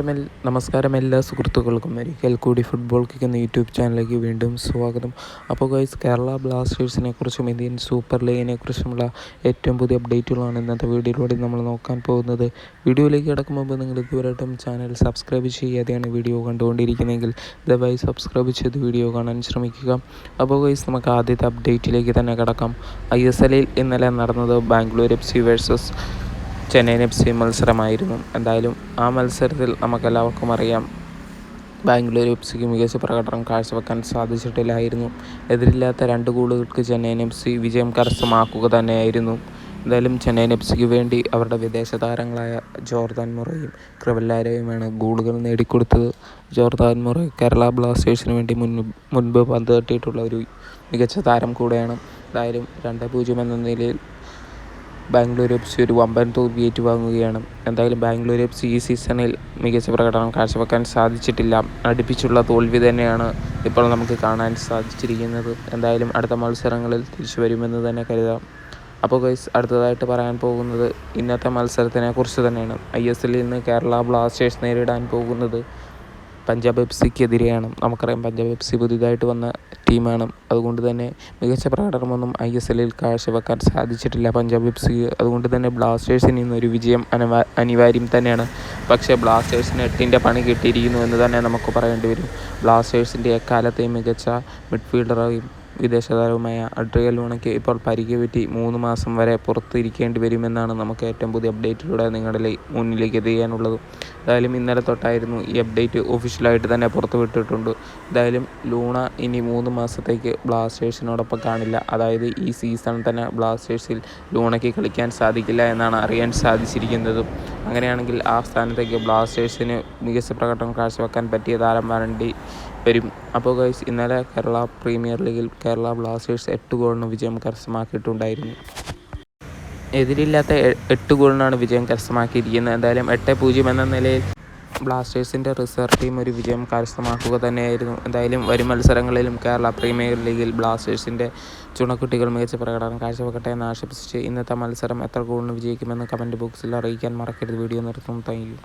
നമസ്കാരം എല്ലാ സുഹൃത്തുക്കൾക്കും ഒരിക്കൽ കൂടി ഫുട്ബോൾ കിക്ക് എന്ന യൂട്യൂബ് ചാനലിലേക്ക് വീണ്ടും സ്വാഗതം. അപ്പോൾ ഗൈസ്, കേരള ബ്ലാസ്റ്റേഴ്സിനെ കുറിച്ചും ഇന്ത്യൻ സൂപ്പർ ലീഗിനെ കുറിച്ചുമുള്ള ഏറ്റവും പുതിയ അപ്ഡേറ്റുകളാണ് ഇന്നത്തെ വീഡിയോയിലൂടെ നമ്മൾ നോക്കാൻ പോകുന്നത്. വീഡിയോയിലേക്ക് കിടക്കും മുമ്പ് നിങ്ങൾ ഇതുവരെയായിട്ടും ചാനൽ സബ്സ്ക്രൈബ് ചെയ്യാതെയാണ് വീഡിയോ കണ്ടുകൊണ്ടിരിക്കുന്നതെങ്കിൽ ദയവായി സബ്സ്ക്രൈബ് ചെയ്ത് വീഡിയോ കാണാൻ ശ്രമിക്കുക. അപ്പോൾ ഗൈസ്, നമുക്ക് ആദ്യത്തെ അപ്ഡേറ്റിലേക്ക് തന്നെ കിടക്കാം. ISLൽ ഇന്നലെ നടന്നത് Bangalore FC versus Chennaiyin FC മത്സരമായിരുന്നു. എന്തായാലും ആ മത്സരത്തിൽ നമുക്കെല്ലാവർക്കും അറിയാം, ബാംഗ്ലൂർ FCക്ക് മികച്ച പ്രകടനം കാഴ്ചവെക്കാൻ സാധിച്ചിട്ടില്ലായിരുന്നു. എതിരില്ലാത്ത 2 ഗോളുകൾക്ക് ചെന്നൈയിൻ FC വിജയം കരസ്ഥമാക്കുക തന്നെയായിരുന്നു. എന്തായാലും ചെന്നൈയിൻ FCക്ക് വേണ്ടി അവരുടെ വിദേശ താരങ്ങളായ ജോർദാൻ മൊറയും ക്രിവല്ലാരയുമാണ് ഗോളുകൾ നേടിക്കൊടുത്തത്. ജോർദാൻ മൊറ കേരള ബ്ലാസ്റ്റേഴ്സിന് വേണ്ടി മുൻപ് പന്ത് തട്ടിയിട്ടുള്ള ഒരു മികച്ച താരം കൂടെയാണ്. എന്തായാലും 2-0 എന്ന നിലയിൽ ബാംഗ്ലൂർ FC ഒരു വമ്പൻ തോൽവി ഏറ്റുവാങ്ങുകയാണ്. എന്തായാലും ബാംഗ്ലൂർ FC ഈ സീസണിൽ മികച്ച പ്രകടനം കാഴ്ചവെക്കാൻ സാധിച്ചിട്ടില്ല. അടുപ്പിച്ചുള്ള തോൽവി തന്നെയാണ് ഇപ്പോൾ നമുക്ക് കാണാൻ സാധിച്ചിരിക്കുന്നത്. എന്തായാലും അടുത്ത മത്സരങ്ങളിൽ തിരിച്ചു വരുമെന്ന് തന്നെ കരുതാം. അപ്പോൾ ഗൈസ്, അടുത്തതായിട്ട് പറയാൻ പോകുന്നത് ഇന്നത്തെ മത്സരത്തിനെ കുറിച്ച് തന്നെയാണ്. ISLൽ നിന്ന് കേരള ബ്ലാസ്റ്റേഴ്സ് നേരിടാൻ പോകുന്നത് പഞ്ചാബ് FCക്കെതിരെയാണ്. നമുക്കറിയാം, പഞ്ചാബ് FC പുതിയതായിട്ട് വന്ന ടീമാണ്. അതുകൊണ്ട് തന്നെ മികച്ച പ്രകടനമൊന്നും ISLൽ കാഴ്ചവെക്കാൻ സാധിച്ചിട്ടില്ല പഞ്ചാബ് FCക്ക്. അതുകൊണ്ട് തന്നെ ബ്ലാസ്റ്റേഴ്സിന് ഇന്നൊരു വിജയം അനിവാര്യം തന്നെയാണ്. പക്ഷേ ബ്ലാസ്റ്റേഴ്സിന് 8ൻ്റെ പണി കിട്ടിയിരിക്കുന്നു എന്ന് തന്നെ നമുക്ക് പറയേണ്ടി വരും. ബ്ലാസ്റ്റേഴ്സിൻ്റെ എക്കാലത്തെയും മികച്ച മിഡ്ഫീൽഡറായും വിദേശ താരവുമായ അഡ്രിയൽ ലൂണയ്ക്ക് ഇപ്പോൾ പരിക്ക് പറ്റി 3 മാസം വരെ പുറത്ത് ഇരിക്കേണ്ടി വരുമെന്നാണ് നമുക്ക് ഏറ്റവും പുതിയ അപ്ഡേറ്റിലൂടെ നിങ്ങളുടെ മുന്നിലേക്ക് എത്തിക്കാനുള്ളത്. എന്തായാലും ഇന്നലെ തൊട്ടായിരുന്നു ഈ അപ്ഡേറ്റ് ഒഫീഷ്യലായിട്ട് തന്നെ പുറത്ത് വിട്ടിട്ടുണ്ട്. എന്തായാലും ലൂണ ഇനി 3 മാസത്തേക്ക് ബ്ലാസ്റ്റേഴ്സിനോടൊപ്പം കാണില്ല. അതായത് ഈ സീസൺ തന്നെ ബ്ലാസ്റ്റേഴ്സിൽ ലൂണയ്ക്ക് കളിക്കാൻ സാധിക്കില്ല എന്നാണ് അറിയാൻ സാധിച്ചിരിക്കുന്നത്. അങ്ങനെയാണെങ്കിൽ ആ സ്ഥാനത്തേക്ക് ബ്ലാസ്റ്റേഴ്സിന് മികച്ച പ്രകടനം കാഴ്ചവെക്കാൻ പറ്റിയ താരം വരേണ്ടി വരും. അപ്പോൾ ഗൈസ്, ഇന്നലെ കേരള പ്രീമിയർ ലീഗിൽ കേരള ബ്ലാസ്റ്റേഴ്സ് 8 ഗോളിന് വിജയം കരസ്ഥമാക്കിയിട്ടുണ്ടായിരുന്നു. എതിരില്ലാത്ത 8 ഗോളിനാണ് വിജയം കരസ്ഥമാക്കിയിരിക്കുന്നത്. എന്തായാലും 8-0 എന്ന നിലയിൽ ബ്ലാസ്റ്റേഴ്സിൻ്റെ റിസർവ് ടീം ഒരു വിജയം കരസ്ഥമാക്കുക തന്നെയായിരുന്നു. എന്തായാലും വരും മത്സരങ്ങളിലും കേരള പ്രീമിയർ ലീഗിൽ ബ്ലാസ്റ്റേഴ്സിൻ്റെ ചുണക്കുട്ടികൾ മികച്ച പ്രകടനം കാഴ്ചവെക്കട്ടെ എന്ന് ആശംസിച്ച് ഇന്നത്തെ മത്സരം എത്ര ഗോളിന് വിജയിക്കുമെന്ന് കമൻറ്റ് ബോക്സിൽ അറിയിക്കാൻ മറക്കരുത്. വീഡിയോ നിർത്തുന്നു. Thank you.